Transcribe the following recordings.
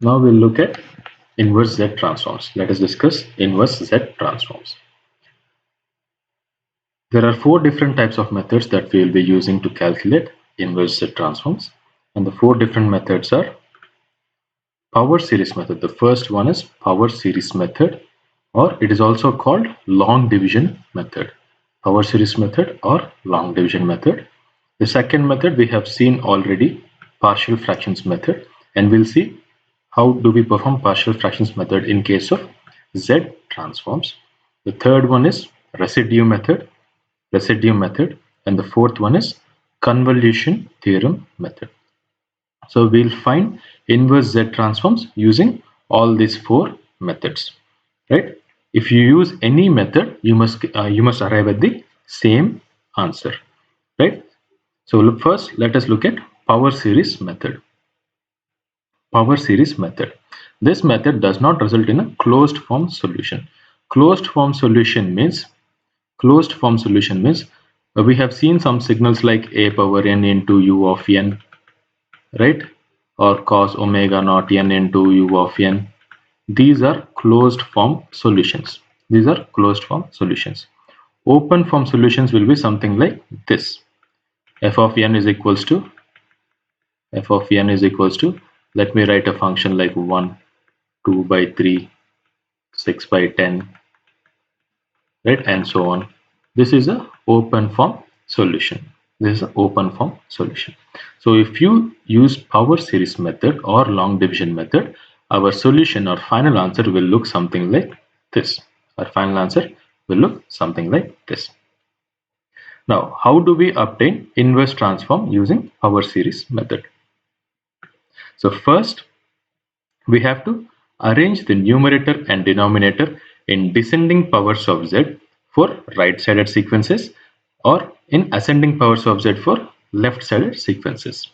Now we'll look at inverse Z transforms. Let us discuss inverse Z transforms. There are four different types of methods that we will be using to calculate inverse Z transforms, and the four different methods are power series method. The first one is power series method, or it is also called long division method. Power series method or long division method. The second method we have seen already, partial fractions method, and we'll see how do we perform partial fractions method in case of Z transforms. The third one is residue method, and the fourth one is convolution theorem method. So we'll find inverse Z transforms using all these four methods, right? If you use any method, you must arrive at the same answer, right? So first, let us look at power series method. Power series method. This method does not result in a closed form solution. Closed form solution means we have seen some signals like a power n into u of n, right? Or cos omega naught n into u of n. These are closed form solutions. Open form solutions will be something like this. F of n is equals to, let me write a function like 1, 2 by 3, 6 by 10, right, and so on. This is a open form solution. So if you use power series method or long division method, our solution or final answer will look something like this. Now, how do we obtain inverse transform using power series method? So first, we have to arrange the numerator and denominator in descending powers of z for right-sided sequences, or in ascending powers of z for left-sided sequences.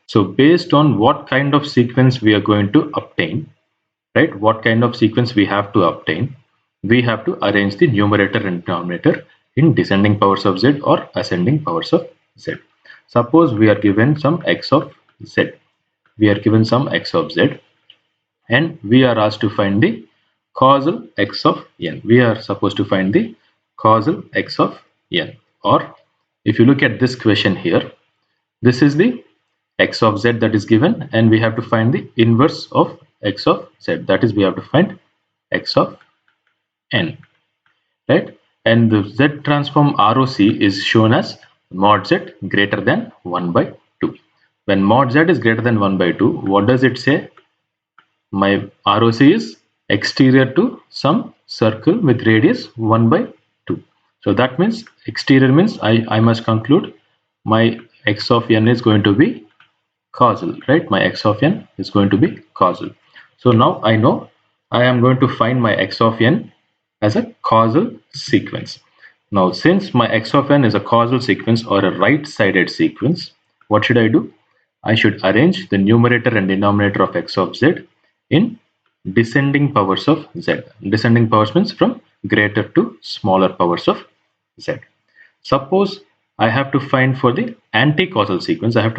So based on what kind of sequence we are going to obtain, right, what kind of sequence we have to obtain, we have to arrange the numerator and denominator in descending powers of z or ascending powers of z. Suppose we are given some x of z. And we are asked to find the causal x of n. We are supposed to find the causal x of n. Or if you look at this question here, this is the x of z that is given, and we have to find the inverse of x of z. That is, we have to find x of n, right? And the z transform ROC is shown as mod z greater than 1 by 2. When mod z is greater than 1 by 2, what does it say? My ROC is exterior to some circle with radius 1 by 2. So that means exterior means I must conclude my x of n is going to be causal, right? My x of n is going to be causal. So now I know I am going to find my x of n as a causal sequence. Now, since my x of n is a causal sequence or a right-sided sequence, what should I do? I should arrange the numerator and denominator of x of z in descending powers of z. Descending powers means from greater to smaller powers of z. Suppose I have to find for the anti-causal sequence, that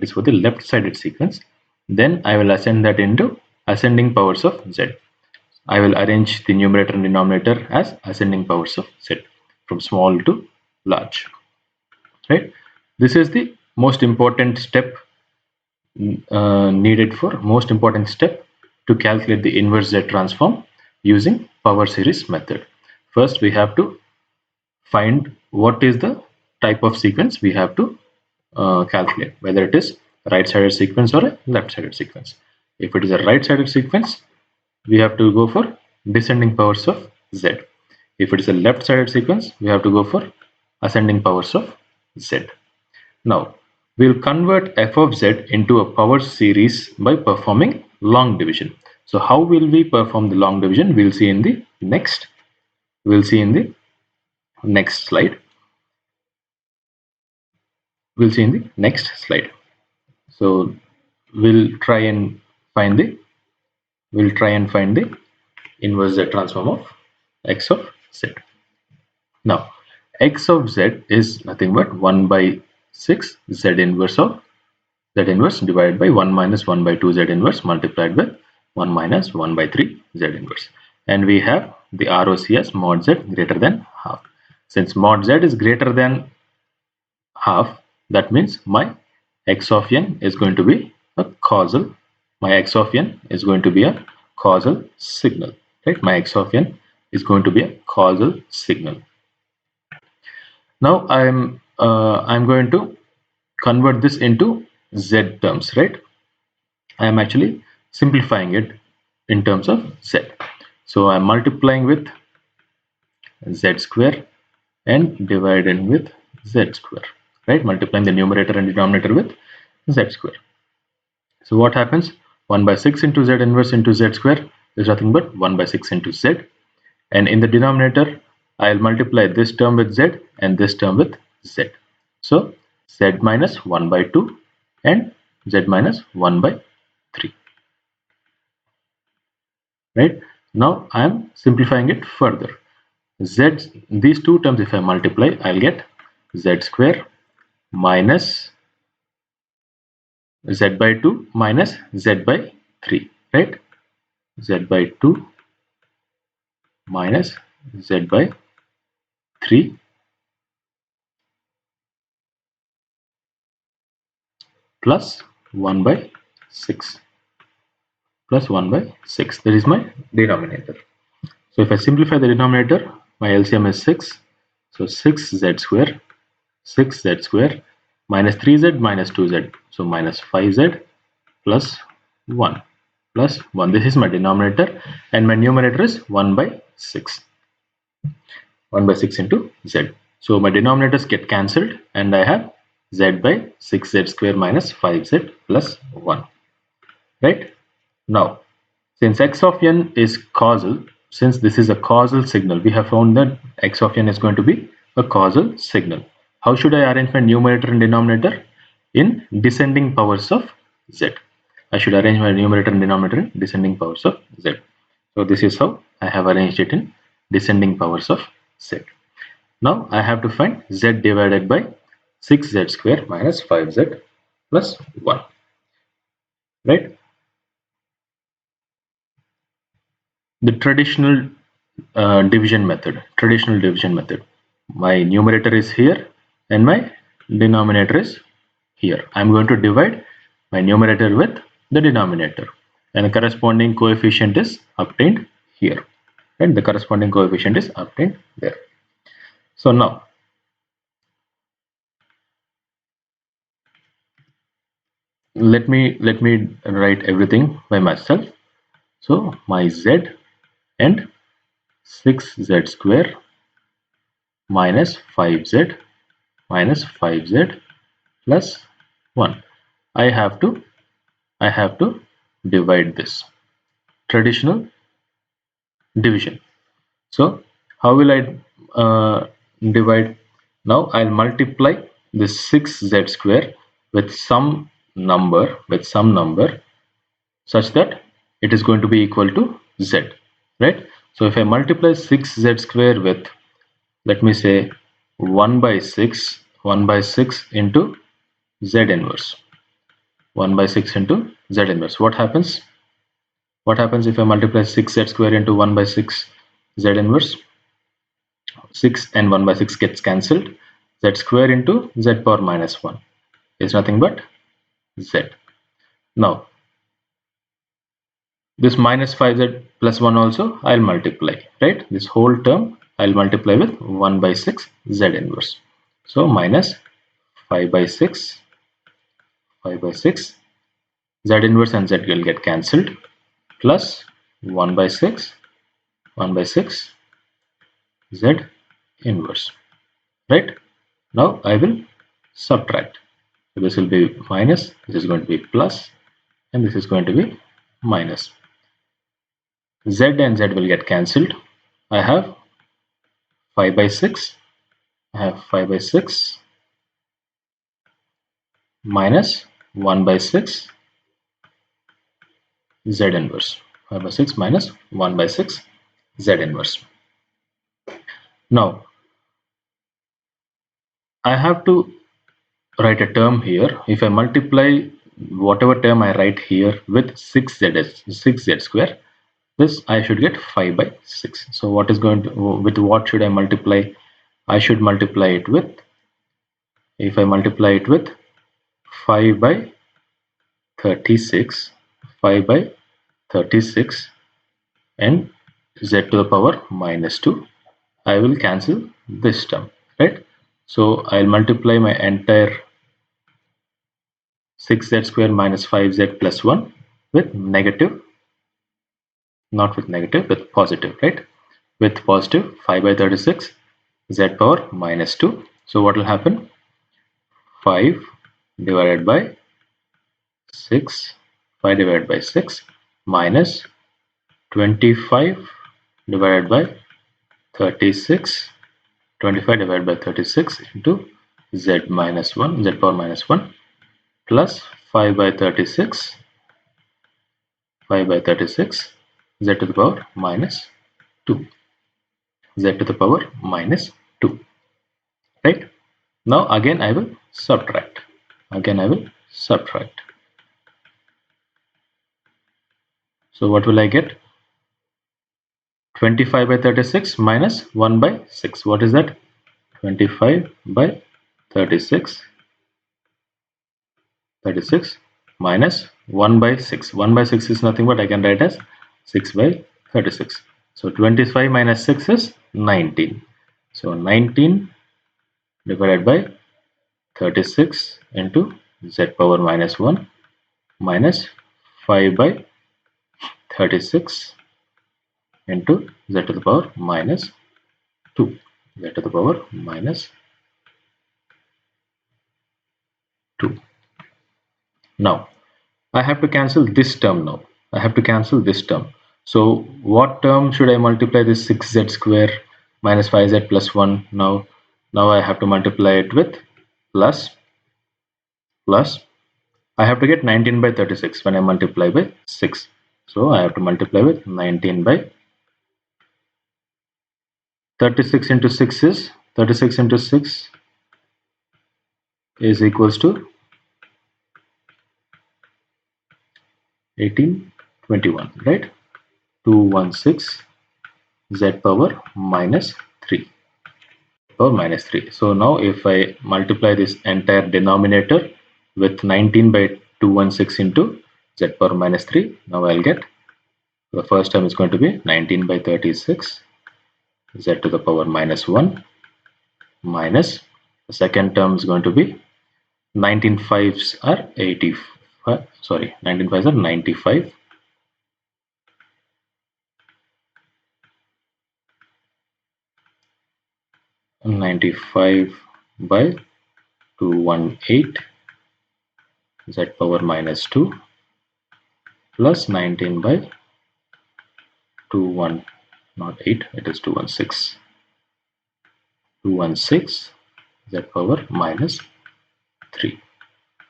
is for the left-sided sequence. Then I will ascend that into ascending powers of z. I will arrange the numerator and denominator as ascending powers of z from small to large, right? This is the most important step to calculate the inverse Z transform using power series method. First, we have to find what is the type of sequence we have to calculate, whether it is right-sided sequence or a left-sided sequence. If it is a right-sided sequence, we have to go for descending powers of Z. If it is a left-sided sequence, we have to go for ascending powers of Z. Now, we'll convert f of z into a power series by performing long division. So how will we perform the long division? We'll see in the next slide. So we'll try and find the inverse z transform of x of z. Now, x of z is nothing but 1 by 6 z inverse of Z inverse divided by 1 minus 1 by 2 Z inverse multiplied with 1 minus 1 by 3 Z inverse. And we have the ROC as mod Z greater than half. Since mod Z is greater than half, that means my x of n is going to be a causal. My x of n is going to be a causal signal. Right? My x of n is going to be a causal signal. Now I'm going to convert this into Z terms, right? I am actually simplifying it in terms of Z. So I'm multiplying with Z square and dividing with Z square, right? Multiplying the numerator and denominator with Z square. So what happens? 1 by 6 into Z inverse into Z square is nothing but 1 by 6 into Z. And in the denominator, I'll multiply this term with Z and this term with Z. So Z minus 1 by 2 and Z minus 1 by 3. Right? Now I am simplifying it further. These two terms, if I multiply, I'll get Z square minus Z by 2 minus Z by 3. Right? Z by 2 minus Z by 3 plus 1 by 6 plus 1 by 6. That is my denominator. So if I simplify the denominator, my LCM is 6. So 6Z square, 6Z square minus 3Z minus 2Z. So minus 5Z plus 1 plus 1. This is my denominator and my numerator is 1 by 6. 1 by 6 into Z. So my denominators get cancelled and I have Z by 6Z square minus 5Z plus 1. Right? Now, since x of n is causal, since this is a causal signal, we have found that x of n is going to be a causal signal. How should I arrange my numerator and denominator? In descending powers of z. I should arrange my numerator and denominator in descending powers of z. So this is how I have arranged it in descending powers of z. Now I have to find z divided by 6z square minus 5z plus 1. Right? The traditional division method. My numerator is here and my denominator is here. I'm going to divide my numerator with the denominator and the corresponding coefficient is obtained here. And the corresponding coefficient is obtained there. So now let me write everything by myself. So my z and 6z square minus 5z plus 1. I have to divide this. Traditional division. So how will I divide? Now I'll multiply this 6z square with some number such that it is going to be equal to z, right? So if I multiply 6z square with, let me say, 1 by 6 into z inverse, 1 by 6 into z inverse, what happens? What happens if I multiply 6z square into 1 by 6 z inverse? 6 and 1 by 6 gets cancelled. Z square into z power minus 1 is nothing but z. Now this minus 5z plus 1 also I'll multiply, right? This whole term I'll multiply with 1 by 6 z inverse. So minus 5 by 6 z inverse and z will get cancelled plus 1 by 6 z inverse, right? Now I will subtract. So this will be minus, this is going to be plus, and this is going to be minus. Z and z will get cancelled. I have 5 by 6. I have 5 by 6 minus 1 by 6 z inverse. 5 by 6 minus 1 by 6 z inverse. Now I have to write a term here. If I multiply whatever term I write here with 6z square, this I should get 5 by 6. So what is going to, with what should I multiply? I should multiply it with, if I multiply it with 5 by 36, 5 by 36 and z to the power minus 2, I will cancel this term, right? So I'll multiply my entire 6z square minus 5z plus 1 with negative, not with negative, with positive, right? With positive 5 by 36 z power minus 2. So what will happen? 5 divided by 6, 5 divided by 6 minus 25 divided by 36, 25 divided by 36 into z minus 1, z power minus 1 plus 5 by 36, 5 by 36 z to the power minus 2, z to the power minus 2, right? Now again I will subtract, so what will I get? 25 by 36 minus 1 by 6. What is that? 25 by 36 minus 1 by 6. 1 by 6 is nothing but I can write as 6 by 36. So 25 minus 6 is 19. So 19 divided by 36 into z power minus 1 minus 5 by 36 into z to the power minus 2, z to the power minus 2. Now I have to cancel this term now. So what term should I multiply this 6z square minus 5z plus 1 now? Now I have to multiply it with plus. I have to get 19 by 36 when I multiply by 6. So I have to multiply with 19 by 36 into 6 is 36 into 6 is equals to 1821, right? 216 z power minus 3. So now if I multiply this entire denominator with 19 by 216 into z power minus 3, now I'll get, the first term is going to be 19 by 36 z to the power minus 1 minus, the second term is going to be 19 fives are 85, sorry, 19 fives are 95 by 218 z power minus 2 plus 19 by 21, not 8, it is 216 z power minus 3.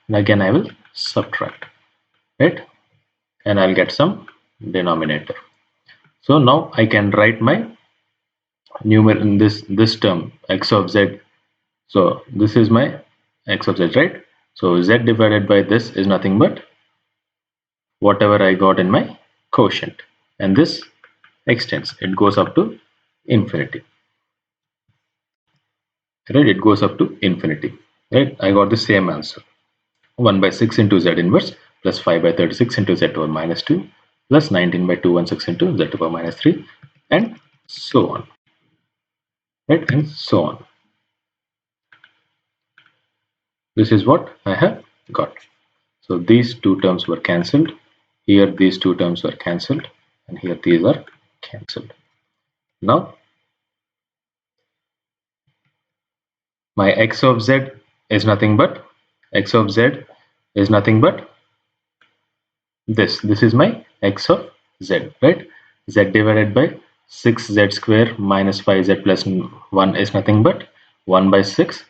And again I will subtract, right? And I'll get some denominator. So now I can write my numerator in this term, x of z. So this is my x of z, right? So z divided by this is nothing but whatever I got in my quotient, and this extends, it goes up to infinity, right? It goes up to infinity, right? I got the same answer, 1 by 6 into z inverse plus 5 by 36 into z to the power minus 2 plus 19 by 216 into z to the power minus 3, and so on, right? And so on. This is what I have got. So these two terms were cancelled. Here these two terms were cancelled, and here these are cancelled. Now my x of z is nothing but this is my x of z, right? Z divided by 6z square minus 5z plus 1 is nothing but 1 by 6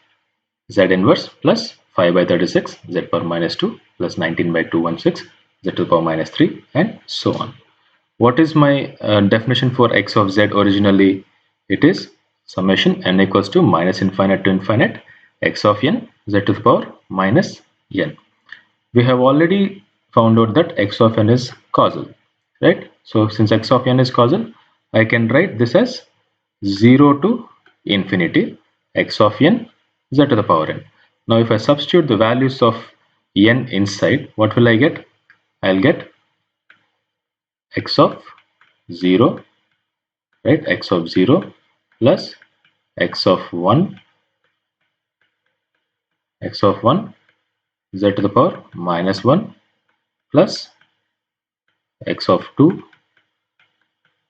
z inverse plus 5 by 36 z power minus 2 plus 19 by 216 z to the power minus 3, and so on. What is my definition for x of z originally? It is summation n equals to minus infinite to infinite x of n z to the power minus n. we have already found out that x of n is causal, right? So since x of n is causal, I can write this as 0 to infinity x of n z to the power n. Now if I substitute the values of n inside, what will I get? I'll get x of 0, right? X of 0 plus x of 1, x of 1 z to the power minus 1 plus x of 2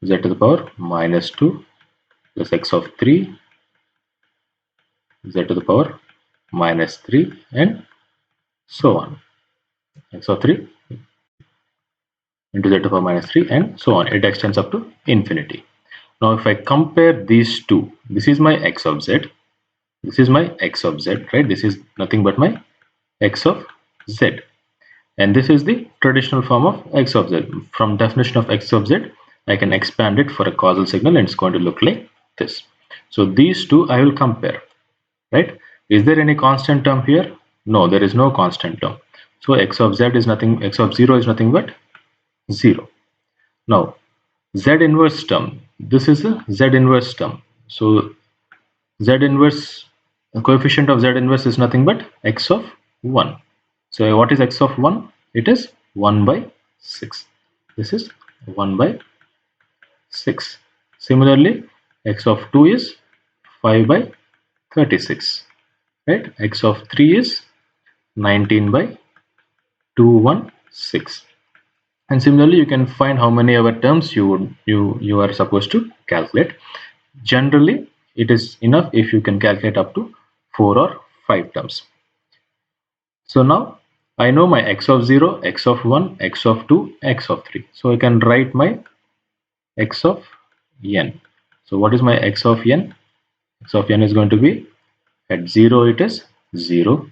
z to the power minus 2 plus x of 3 z to the power minus 3 and so on. X of 3 into z to the power minus 3 and so on. It extends up to infinity. Now if I compare these two, this is my x of z, this is my x of z, right? This is nothing but my x of z, and this is the traditional form of x of z. From definition of x of z, I can expand it for a causal signal and it's going to look like this. So these two I will compare, right? Is there any constant term here? No, there is no constant term. So x of z is nothing, x of 0 is nothing but 0. Now z inverse term, this is a z inverse term. So z inverse, the coefficient of z inverse is nothing but x of 1. So what is x of 1? It is 1 by 6. This is 1 by 6. Similarly, x of 2 is 5 by 36. Right? X of 3 is 19 by 216. And similarly, you can find how many other terms you are supposed to calculate. Generally, it is enough if you can calculate up to 4 or 5 terms. So now I know my x of 0, x of 1, x of 2, x of 3. So I can write my x of n. So what is my x of n? X of n is going to be, at 0 it is 0,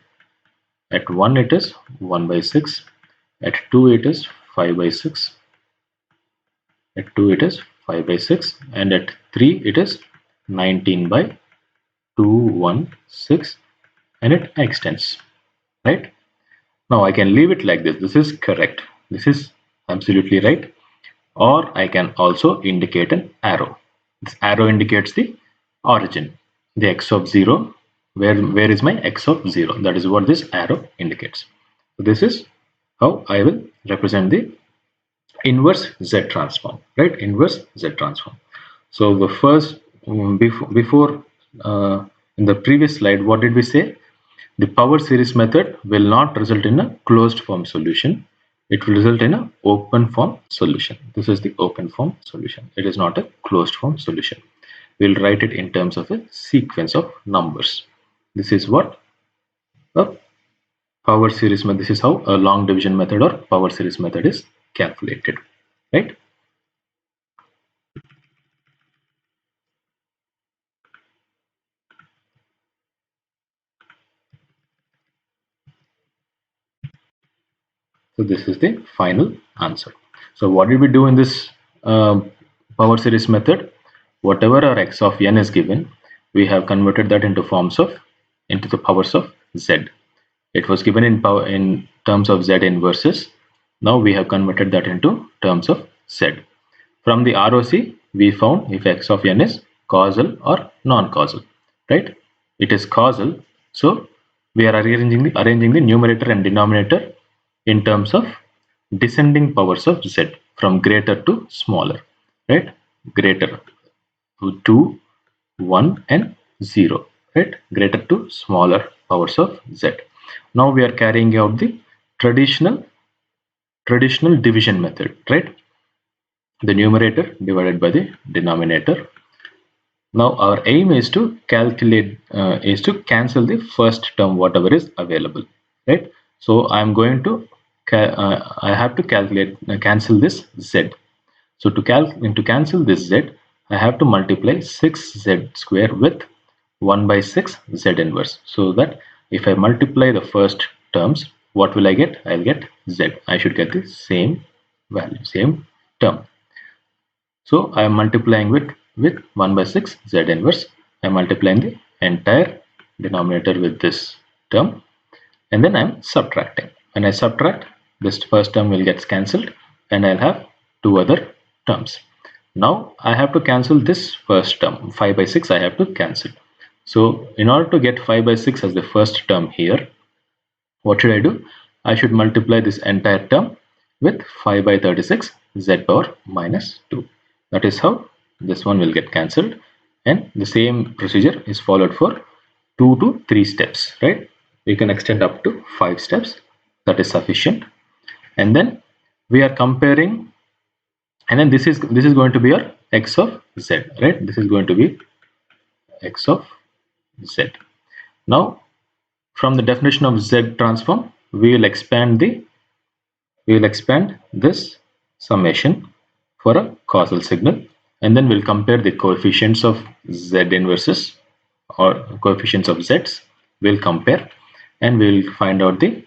at 1 it is 1 by 6, at 2 it is 5 by 6, at 2 it is 5 by 6, and at 3 it is 19 by 216, and it extends, right? Now I can leave it like this. This is correct. This is absolutely right. Or I can also indicate an arrow. This arrow indicates the origin, the x of 0. Where is my x of 0? That is what this arrow indicates. So this is how I will represent the inverse Z transform, right? Inverse Z transform. So the first, before in the previous slide, what did we say? The power series method will not result in a closed form solution. It will result in an open form solution. This is the open form solution. It is not a closed form solution. We'll write it in terms of a sequence of numbers. This is what a power series method. This is how a long division method or power series method is calculated, right? So this is the final answer. So what did we do in this power series method? Whatever our x of n is given, we have converted that into the powers of z. It was given in terms of z inverses. Now we have converted that into terms of z. From the ROC, we found if x of n is causal or non-causal, right? It is causal, so we are arranging the numerator and denominator in terms of descending powers of z from greater to smaller, right? Greater to 2, 1 and 0, right? Greater to smaller powers of z. Now we are carrying out the traditional division method, right? The numerator divided by the denominator. Now our aim is to cancel the first term whatever is available, right? So I'm going to I have to cancel this z. So to cancel this z, I have to multiply 6z square with 1 by 6 z inverse. So that if I multiply the first terms, what will I get? I'll get z. I should get the same value, same term. So I am multiplying with 1 by 6 z inverse. I am multiplying the entire denominator with this term, and then I am subtracting. when I subtract, this first term will get cancelled and I'll have two other terms. Now I have to cancel this first term, 5 by 6 I have to cancel. So in order to get 5 by 6 as the first term here, what should I do? I should multiply this entire term with 5 by 36 z power minus 2. That is how this one will get cancelled, and the same procedure is followed for 2 to 3 steps, right? We can extend up to 5 steps. That is sufficient. And then we are comparing, and then this is going to be our x of z, right? This is going to be x of z. Now from the definition of z transform, we will expand this summation for a causal signal, and then we'll compare the coefficients of z inverses or coefficients of z's. We'll compare and we'll find out the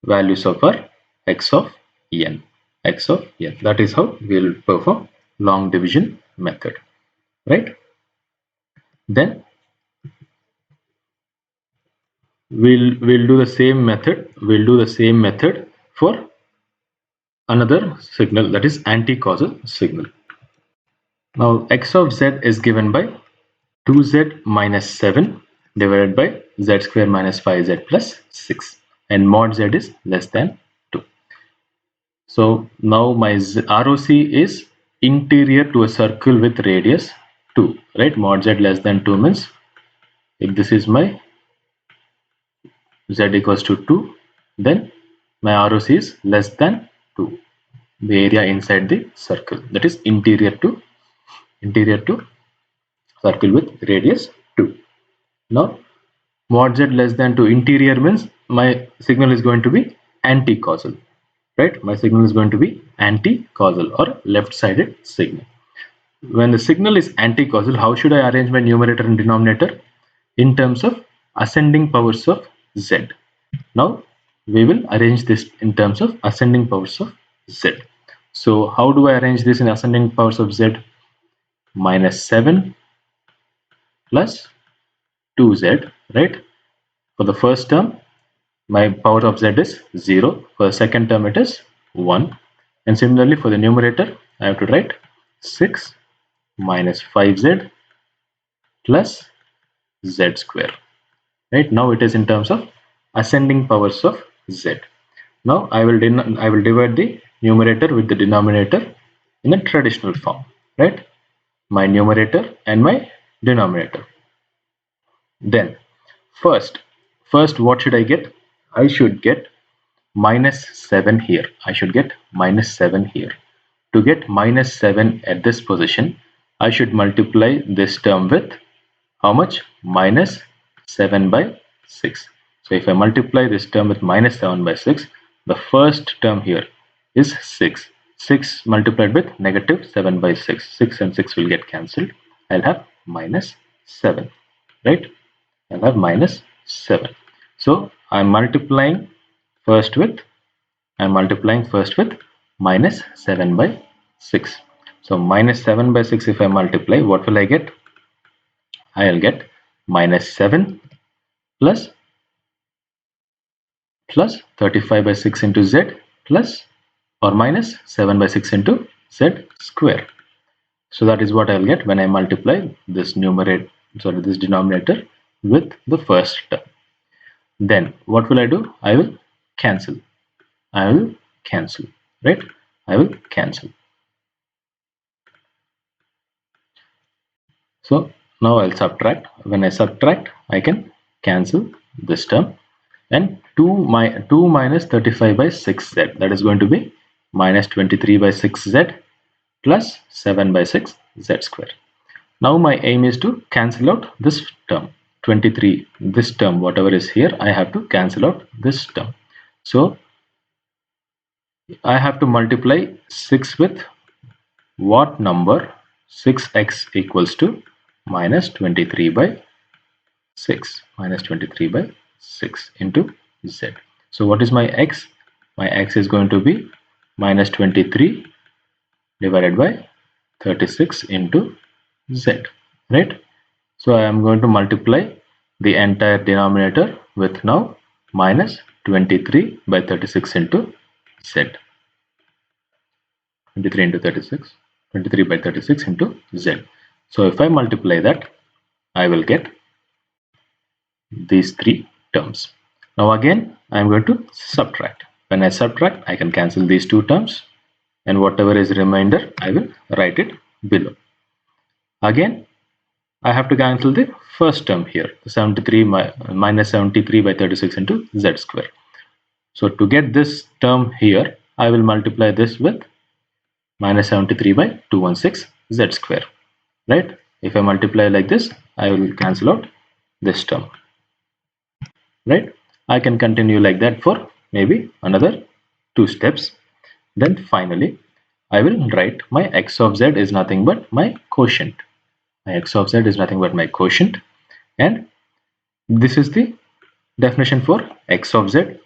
values of our x of n. That is how we'll perform long division method, right? Then we'll do the same method. For another signal, that is anti-causal signal. Now x of z is given by 2z minus 7 divided by z square minus 5z plus 6, and mod z is less than 2. So now my ROC is interior to a circle with radius 2, right? Mod z less than 2 means if this is my z equals to 2, then my ROC is less than 2, the area inside the circle, that is interior to circle with radius 2. Now mod z less than 2 interior means my signal is going to be anti-causal, right? My signal is going to be anti-causal or left-sided signal. When the signal is anti-causal, how should I arrange my numerator and denominator? In terms of ascending powers of z. Now we will arrange this in terms of ascending powers of z. So how do I arrange this in ascending powers of z? Minus 7 plus 2z, right? For the first term, my power of z is 0. For the second term, it is 1. And similarly for the numerator, I have to write 6 minus 5z plus z square. Right, now it is in terms of ascending powers of z. Now I will divide the numerator with the denominator in a traditional form, right? My numerator and my denominator. Then first what should I get? I should get minus 7 here. To get minus 7 at this position, I should multiply this term with how much? Minus 7 by 6. So if I multiply this term with minus 7 by 6, the first term here is 6. 6 multiplied with negative 7 by 6. 6 and 6 will get cancelled. I'll have minus 7, right? I'll have minus 7. So I'm multiplying first with minus 7 by 6. So minus 7 by 6, if I multiply, what will I get? I'll get minus 7 plus 35 by 6 into z plus or minus 7 by 6 into z square. So that is what I'll get when I multiply this denominator with the first term. Then what will I do? I will cancel, right? I will cancel. So now I'll subtract. When I subtract, I can cancel this term, and 2 minus 35 by 6z, that is going to be minus 23 by 6z plus 7 by 6 z square. Now my aim is to cancel out this term 23, this term whatever is here, I have to cancel out this term. So I have to multiply 6 with what number? 6x equals to minus 23 by 6 into z. So what is my x? My x is going to be minus 23 divided by 36 into z, right? So I am going to multiply the entire denominator with now minus 23 by 36 into Z. 23 into 36, 23 by 36 into Z. So if I multiply that, I will get these three terms. Now again, I am going to subtract. When I subtract, I can cancel these two terms, and whatever is remainder, I will write it below. Again, I have to cancel the first term here, 73 minus 73 by 36 into Z square. So to get this term here, I will multiply this with minus 73 by 216 Z square, right? If I multiply like this, I will cancel out this term, right? I can continue like that for maybe another 2 steps. Then finally, I will write my x of z is nothing but my quotient. My x of z is nothing but my quotient, and this is the definition for x of z.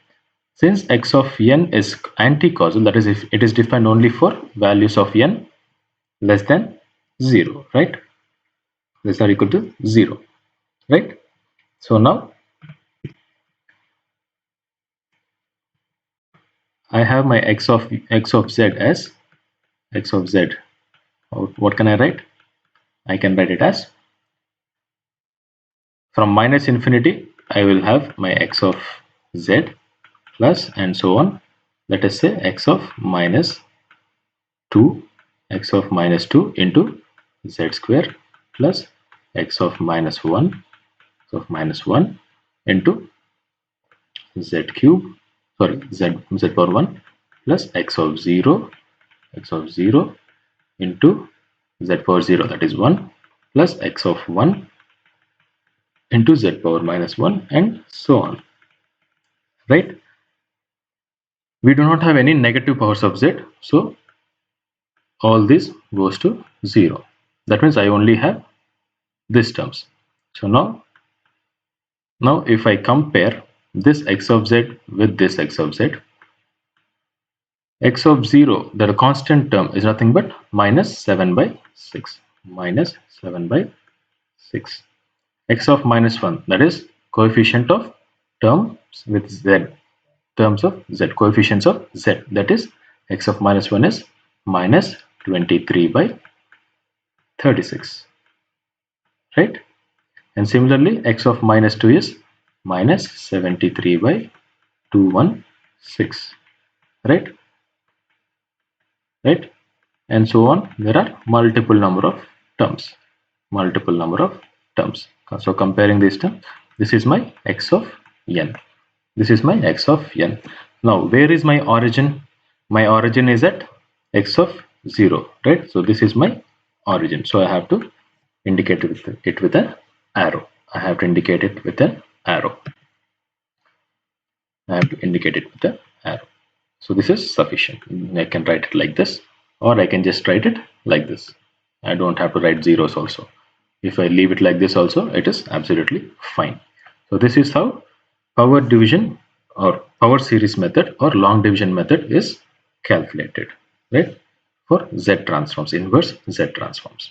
Since x of n is anti-causal, that is if it is defined only for values of n less than 0, right? Less or equal to 0, right? So now I have my x of z as x of z. What can I write? I can write it as, from minus infinity, I will have my x of z plus and so on. Let us say x of minus 2, x of minus 2 into z square plus x of minus 1, x of minus 1 into z cube, sorry, z power 1 plus x of 0 into z power 0, that is 1, plus x of 1 into z power minus 1, and so on, right? We do not have any negative powers of z, so all this goes to 0. That means I only have these terms. So now if I compare this x of z with this x of z, x of 0, the constant term, is nothing but minus 7 by 6. Minus 7 by 6. X of minus 1, that is coefficient of terms with z. Terms of z, coefficients of z, that is x of minus 1 is minus 23 by 36, right? And similarly, x of minus 2 is minus 73 by 216, right? Right? And so on. There are multiple number of terms. So comparing these terms, this is my x of n. This is my x of n. Now, where is my origin? My origin is at x of 0, right? So this is my origin. So I have to indicate it with an arrow. I have to indicate it with an arrow. So this is sufficient. I can write it like this, or I can just write it like this. I don't have to write zeros also. If I leave it like this also, it is absolutely fine. So this is how power division or power series method or long division method is calculated, right? For Z transforms, inverse Z transforms.